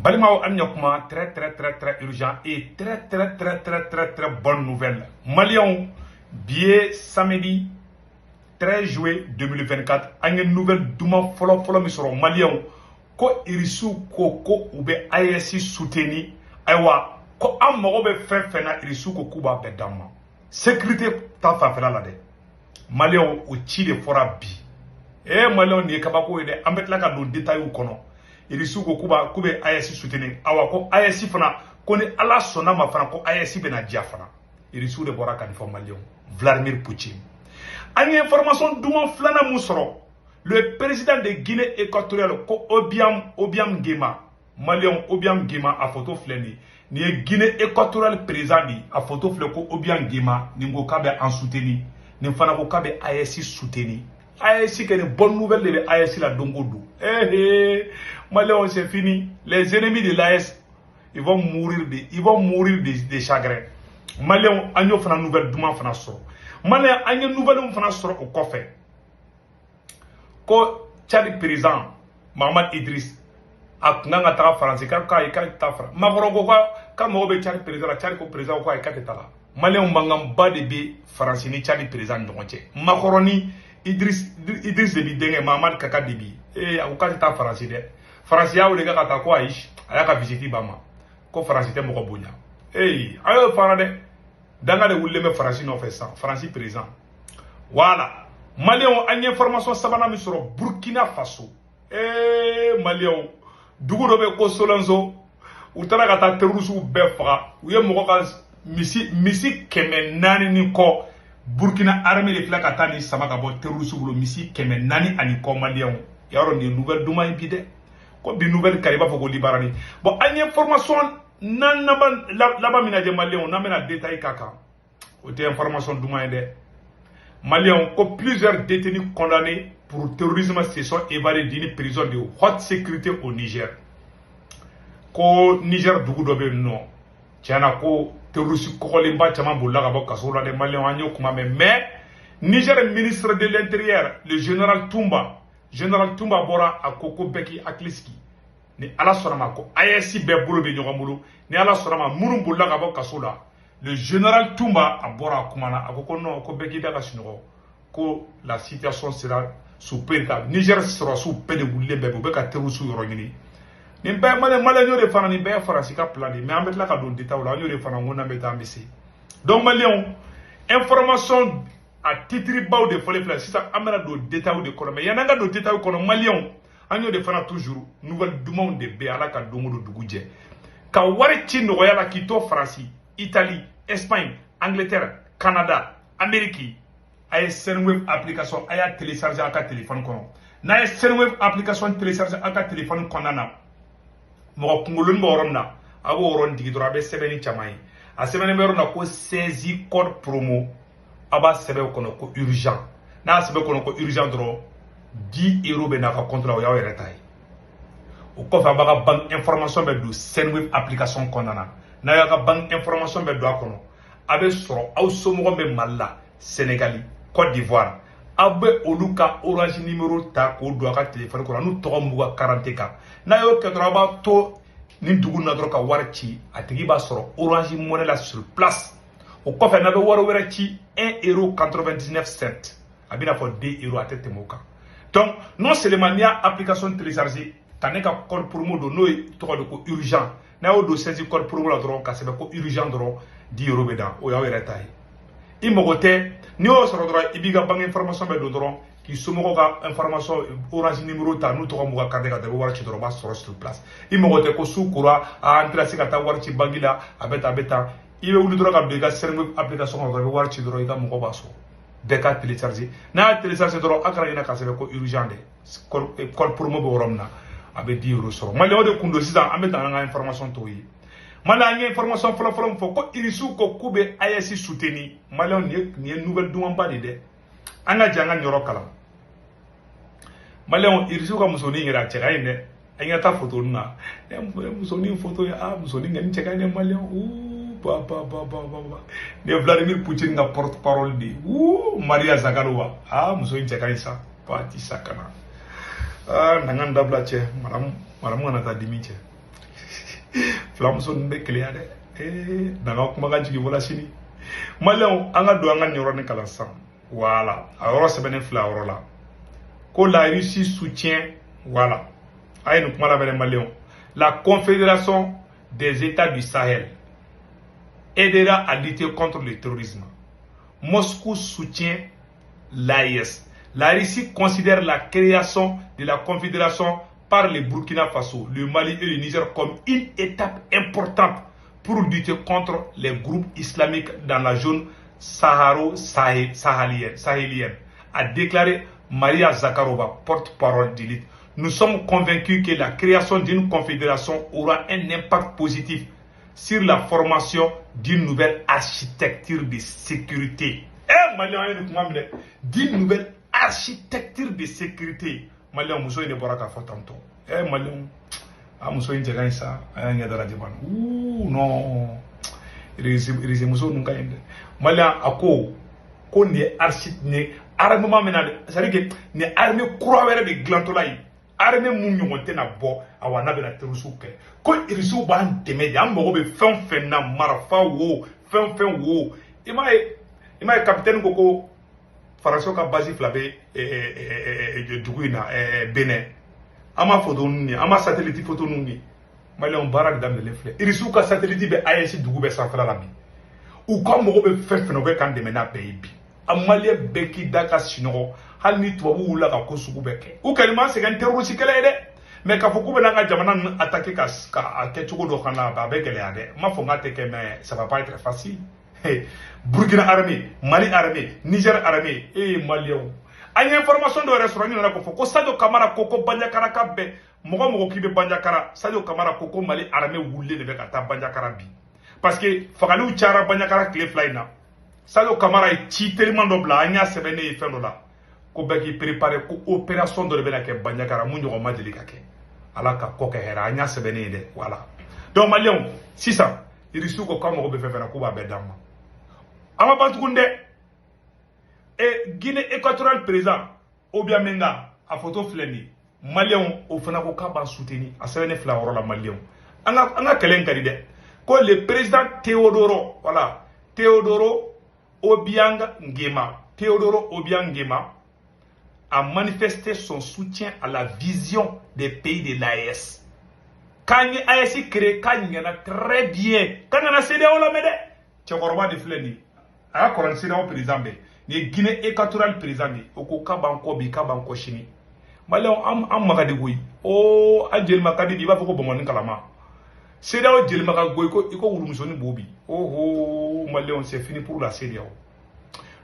Balimao Anyokma, très urgent et très bonne nouvelle. Malion, billet samedi 13 juillet 2024. Une nouvelle douma follow misoro Malion. Ko irisu ko ube ayesi souteni. Aywa, ko amogo be fena irisu ko kuba bedama. Sécurité ta fafela la de. Malion o chi de fora bi. Malion ni kabako ide ambetla ka do détail ou kono. Irisu ko kuba kube ayesi souteni. Awa ko ayesi fana ko ni ala sona ma fana ko ayesi bena dia fana. Irisu de bora kan fo Malion. Vladimir Poutine. Une information d'où flana mousro. Le président de Guinée équatoriale, ko Obiam Gema, Malion Obiam Gema a photo fleni. Ni Guinée équatoriale président a photo fleko Obiam Gema, ni ngokabe en soutenu. Ni fana ngokabe ASI soutenu. ASI qui est une bonne nouvelle de ASI la Dongodo. Malion c'est fini. Les ennemis de l'AS, ils vont mourir de chagrin. Malion a une nouvelle d'où fana soro. Malien a une nouvelle fana soro au coffre. Ko Tchad président Mohamed Idriss a nanga ta français ka ta fra magoro ka mo be Tchad président ko président ko ay ka ta malien mbangam ba de be français ni Tchad président ndonche makoroni Idriss de bi denge Mohamed kaka de bi a ko ta français de français ya wole ka ta ko aish aya ka visiter bama ko français te mo ko bonya ayo fana de danga de wulle me français no fait ça français président voilà. Malion a une information sabana misoro Burkina Faso. Malion dugu dobe ko Solanzo utara kata terroristes befa uye mokoka misi keme nani ni ko Burkina armée de flaka tani samaka bo terroristes bulo misi keme nani ani ko Malion yaro ni nouvelle duma ibide ko bi nouvelle kariba foko libarani bon a une information nan laba minaje Malion na mena détail kaka o te information duma inde Maliens, plusieurs détenus condamnés pour terrorisme se sont évadés d'une prison de haute sécurité au Niger. Ko Niger Dougoudobe non. Tiana ko terroriste kokolimba chama boula gabo kasola de Maliens anyo kuma mais Niger ministre de l'Intérieur, le général Toumba bora a Koko Beki Akliski. Ni ala sorama ko ayesi be bolo be nyogambulu ni ala sorama murun boula gabo kasola. Le général Toumba a bora kumana a ko non ko beki daga sinogo ko la situation sera sous péta Niger sera sous péde wulle bebe be ka teru su yoro ngini ni be male ñoo de fana ni be France ka plan mais amet la ka don détail la ñoo de fana ngona meta mbisi donc Malion information à titre baw de folie fla si ça amena do détail de kono mais yananga do détail kono Malion anyo de fana toujours nouvelle demande de be ala ka dongo do duguje ka wari ci no yala ki to France Italie, Espagne, Angleterre, Canada, Amérique, a Sendwave application aya télécharger à téléphone kono. Na Sendwave application télécharger à téléphone konana. Mo kungulun mo romna. Abo ron digi dora be sebeni chamai. A sebeni be rona ko saisi code promo. Aba sebe kono ko urgent. Na sebe kono ko urgent dro 10 € be na ka contrôle o yawe retay. O ko fa baga bank information be do Sendwave application konana. Na yaka bank information be do akono abe soro aw somogo be Malla Sénégal Côte d'Ivoire abe oluka orange numéro ta ko do aka téléphone ko nu to mbuga 40 ka na yo ke ba to ni dugu na dro ka warchi atigi ba soro orange money la sur place o ko fe na be waro wera ci 1,99 € abina fo 2 € atete moka donc non seulement il y a application téléchargée taneka code promo do no to ko urgent na o do saisi code promo la dron ka sebe ko urgent dron 10 € beda o ya wera tay imogote ni o soro dron ibiga bang information be do dron ki sumo ka information orange numéro ta nu to ko muga kade ka de wara ci dron ba soro sur place imogote ko sukura a entra sika ta wara ci bagila abeta ibe wulu dron ka be ga serve application ko be wara ci dron ga mugo baso de ka télécharger na télécharger dron akara ina ka sebe ko urgent de code promo be romna abe 10 € soro Malion de kundo sisan ambe tanga information to yi mala ngi information folo fo ko irisu ko kube ayesi souteni Malion ni nouvelle dumamba de anga janga nyoro kala Malion irisu ko musoni ngira cheka ine anga ta photo na musoni photo ya musoni ngani cheka ine Malion ba ne Vladimir Poutine nga porte parole di Maria Zagarova musoni cheka isa pati sakana nangan dabla che maram ngana ta dimi che Flamuso nbe clear de. Nanga kuma ga jigi wala sini. Malien anga do anga nyoro ne kala san. Voilà. Alors c'est benen fla la. Ko la Russie soutient voilà. Aïe nous kuma la benen malien. La Confédération des États du Sahel aidera à lutter contre le terrorisme. Moscou soutient l'AIS. La Russie considère la création de la Confédération par le Burkina Faso, le Mali et le Niger comme une étape importante pour lutter contre les groupes islamiques dans la zone saharo-sahélienne, a déclaré Maria Zakharova, porte-parole de l'élite. Nous sommes convaincus que la création d'une confédération aura un impact positif sur la formation d'une nouvelle architecture de sécurité. D'une nouvelle architecture de sécurité. Malien muso ne bora ka fotanto. Malien muso in jega isa anya dara diban. Non. Irize muso nunca ende. Malien ako ko ne architecte ne armement menade. C'est-à-dire que ne armée croix wéré de glantolai. Armée mu ñonte na bo awana be na terusuke. Ko irisu ban teme ya mbogo be fen na marafa wo fen wo. Ima capitaine koko Faranso ka base flabe duguina Benin. Ama photo nuni, ama satellite photo nuni. Malien barak dam de lefle. Irisu ka satellite be AIC dugu be central la bi. Ou comme mo be fen be kan de mena baby. Amalie beki daka sinogo hal ni tubabu wula ka ko sugu be ke. U kalima se kan terroriste kala de. Mais ka foku be na jamana attaquer ka ke chugo do kana ba be kele ade. Ma fo ngate ke mais ça va pas être facile. Burkina armée, Mali armée, Niger armée, Malien. A une information de restaurant na ko Sadio Kamara koko Bandiakara kabbe, mogo ki be Bandiakara, Sadio Kamara koko Mali armée wulle de be ka ta Bandiakara bi. Parce que fagalu chara Bandiakara clé flyna. Sadio Kamara est ci tellement dobla anya sebene e fendo la. Ko be ki préparer ko opération de be la ke Bandiakara mu nyogo ma delika ke. Ala ka ko ke hera anya sebene de voilà. Donc Malien, si ça, il risque ko comme ko be fe na ko ba be dama. Ama bantukunde et Guinée équatoriale présent Obiamenga a photo fleni Malien au fana ko ka ban soutenir a sene flawro la Malien anga kelen karide ko le président Teodoro voilà Teodoro Obiang Nguema a manifesté son soutien à la vision des pays de l'AES. Quand l'AES crée quand il y en a très bien quand on a cédé on la mede tchorba de fleni a ko sina o président be ni Guinée équatoriale président be o ko kabanko bi kabanko chini malon am magadi goyi o anjel makadi bi ba ko bomon kalama seda o jel maka goyi ko iko wurumsoni bobi oh malon c'est fini pour la CEDEAO.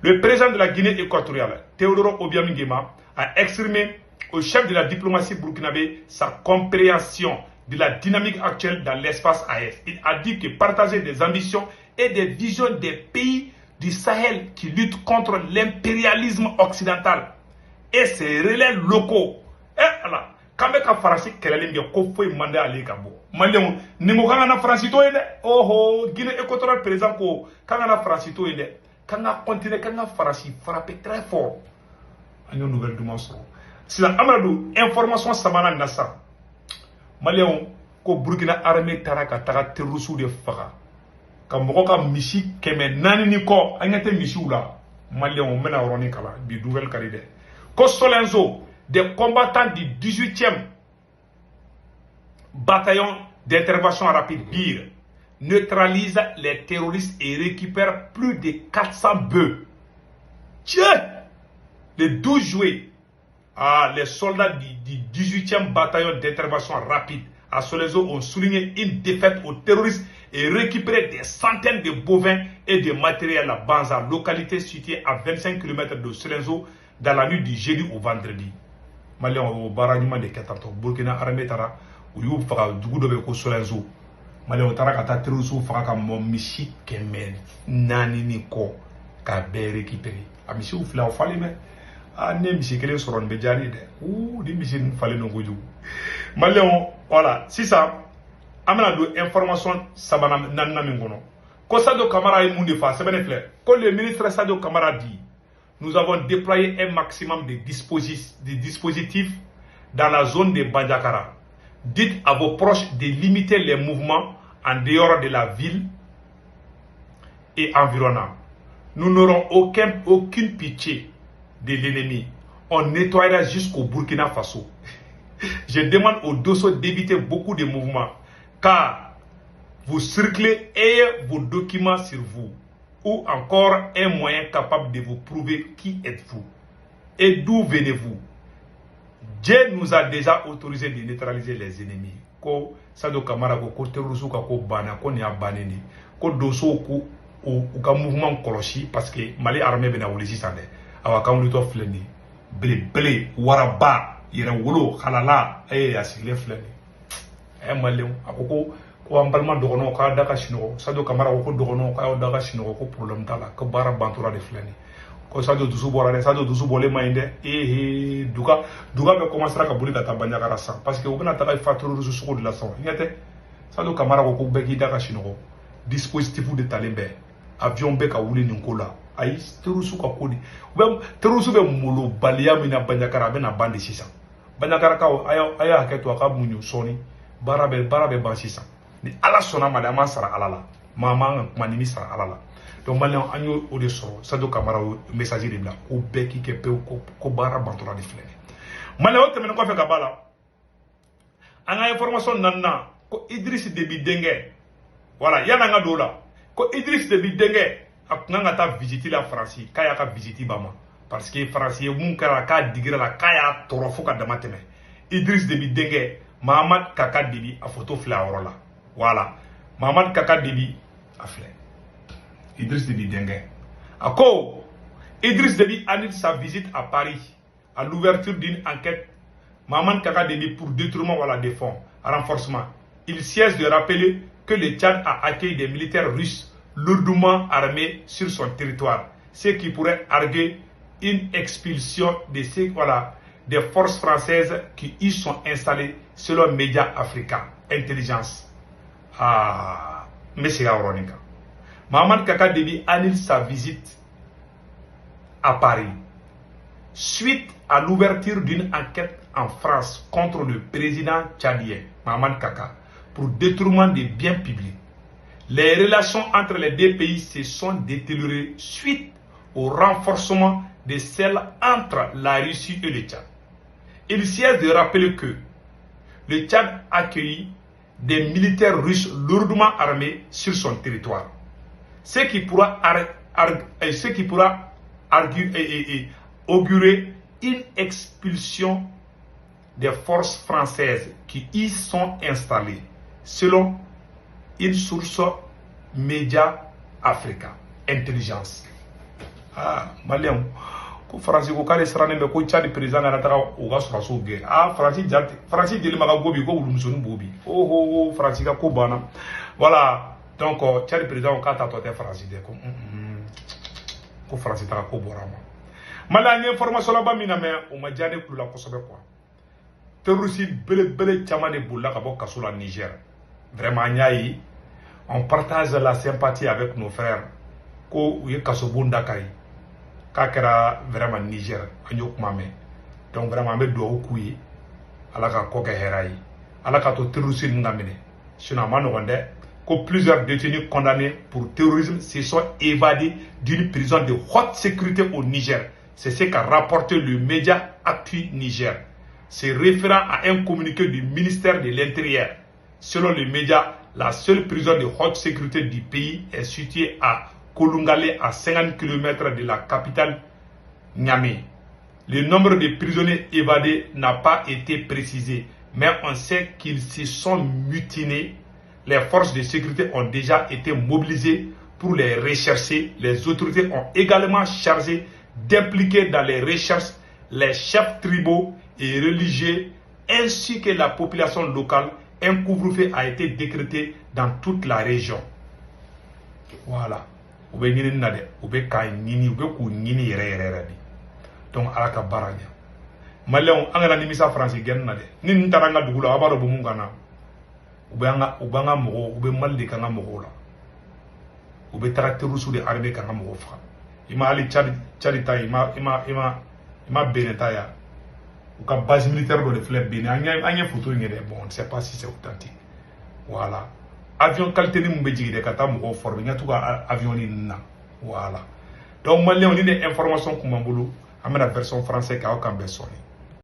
Le président de la Guinée équatoriale Teodoro Obiang Nguema a exprimé au chef de la diplomatie burkinabé sa compréhension de la dynamique actuelle dans l'espace AES. Il a dit que partager des ambitions et des visions des pays du Sahel qui luttent contre l'impérialisme occidental et ses relais locaux. Et là, quand on France kelele ko foi mandé aller kabo. Malien ni mo kana France to ene. Oh Guinée équatoriale président ko kana France to ene. Kana continuer kana France frapper très fort. Une nouvelle dimension. Si la amadou information samana nassa. Malien ko Burkina armée taraka tara terroristes de faga. Kamboka ka misi keme nani ni ko anyate misi ula Malien on mena roni kala bi nouvelle caride ko Solenzo des combattants du 18e bataillon d'intervention rapide BIR neutralise les terroristes et récupère plus de 400 bœufs. Le 12 juillet les soldats du 18e bataillon d'intervention rapide à Solenzo ont souligné une défaite aux terroristes et récupéré des centaines de bovins et de matériel à Banza, localité située à 25 km de Solenzo, dans la nuit du jeudi au vendredi. Malien au barragement de Ketanto, Burkina armée tara, ou you fera du coup de Solenzo. Malien au tarakata terusu fera comme mon michi kemen, nani ko, ka be récupéré. A michi ou fla ou fallait mais. Ah, ne michi kele soron bejani de. Ouh, di michi fallait no goju. Malien, voilà, c'est ça. Amena do information sabana nanna mingono. Ko Sadio Kamara est moun defa, c'est bénéfique. Quand le ministre Sadio Kamara dit, nous avons déployé un maximum de dispositifs dans la zone de Bandiakara. dites à vos proches de limiter les mouvements en dehors de la ville et environnant. Nous n'aurons aucune pitié de l'ennemi. On nettoiera jusqu'au Burkina Faso. Je demande aux Dosso d'éviter beaucoup de mouvements, car vous circulez et vos documents sur vous, ou encore un moyen capable de vous prouver qui êtes-vous et d'où venez-vous. Dieu nous a déjà autorisé de neutraliser les ennemis. Ko Sado Kamara ko terrorisme ko bana ko ni abaneni ko Dosso ko ou ka mouvement kolosi parce que Mali armée bena wulisi sande awa ka wuli to fleni blé waraba yere wolo khalala asigile fleni Mali akoko ko ambalma dogono ka daka shino Sado Kamara ko dogono ka daka shino ko problème tala ko bara bantura de fleni ko Sado Dusu borale Sado Dusu bole mainde duga be commencer ka boli ka tabanya karasa parce que obena taka faturu rusu de la son nyate Sado Kamara ko beki daka shino dispositif de talembe avion be ka wuli nin ko la ayi terusu ka kodi terusu be molo baliya mina banyakara be na bandi sisan banyakara ka aya haketo aka munyu soni barabe ban sisan ni ala sona madama sara ala la mama manimi sara ala la donc malin anyo o de soro Sado Kamara message de bla ko be ki ke pe ko bara bantora de flene malin o temen ko fe ka bala anga information nanna ko Idriss Déby Dengue voilà yana nga dola ko Idriss Déby Dengue akanga ta visiter la France kaya ka visiter bama parce que France mun kara ka digira la kaya toro fo ka damateme Idriss Déby Dengue Mahamad Kaka Déby a photo fleur là voilà Mahamad Kaka Déby a fleur Idriss Déby Dengue ako Idriss Déby annule sa visite à Paris à l'ouverture d'une enquête Mahamad Kaka Déby pour détournement voilà des fonds renforcement. Il siège de rappeler que le Tchad a accueilli des militaires russes lourdement armés sur son territoire, ce qui pourrait arguer une expulsion de des forces françaises qui y sont installées selon médias africains. Intelligence. Monsieur Aronika. Mahamad Kaka Déby annule sa visite à Paris suite à l'ouverture d'une enquête en France contre le président tchadien Mahamad Kaka pour détournement des biens publics. Les relations entre les deux pays se sont détériorées suite au renforcement de celles entre la Russie et le Tchad. Il siège de rappeler que le Tchad accueillit des militaires russes lourdement armés sur son territoire, ce qui pourra augurer une expulsion des forces françaises qui y sont installées, selon une source média africain. Intelligence. Malien, ko France ko kale srane be ko Tchad président na taka o ga sura so guerre. France deli maga gobi ko wulumsonu bobi. France ka ko bana. Voilà. Donc Tchad président ka ta tote France de ko France ta ko borama. Mala ni information la ba mina me o ma jane kulu la kosobe quoi. Terroriste bele chamane bulla ka bo kasola Niger. Vraiment nyai, on partage la sympathie avec nos frères. Ko uye kasobunda kai. Kakera vraiment Niger anyok mame. Donc vraiment me do okuyi alaka ko herai. Alaka to terroriste ngamene. Sinon mano wande que plusieurs détenus condamnés pour terrorisme se sont évadés d'une prison de haute sécurité au Niger. C'est ce qu'a rapporté le média Actu Niger, se référant à un communiqué du ministère de l'Intérieur. Selon le média, la seule prison de haute sécurité du pays est située à Kolungale, à 50 km de la capitale Niamey. Le nombre de prisonniers évadés n'a pas été précisé, mais on sait qu'ils se sont mutinés. Les forces de sécurité ont déjà été mobilisées pour les rechercher. Les autorités ont également chargé d'impliquer dans les recherches les chefs tribaux et religieux ainsi que la population locale. Un couvre-feu a été décrété dans toute la région. Voilà. Donc, alaka baranya. Malon angana nimisa France genna de. Nin taranga dugula abaro bumungana. Ubanga mogo ube maldi kanga mogo la. Ube tarakteru su de arme kanga mogo fa. Ima ali charita ima beneta ya. ou ka base militaire de fleur bini anya photo ngere bon on ne sait pas si c'est authentique voilà avion qualité ni mbe jigi de kata mo former ngatu ka avion ni na voilà donc malien on ni information kuma bulu amena version français ka o kan be soni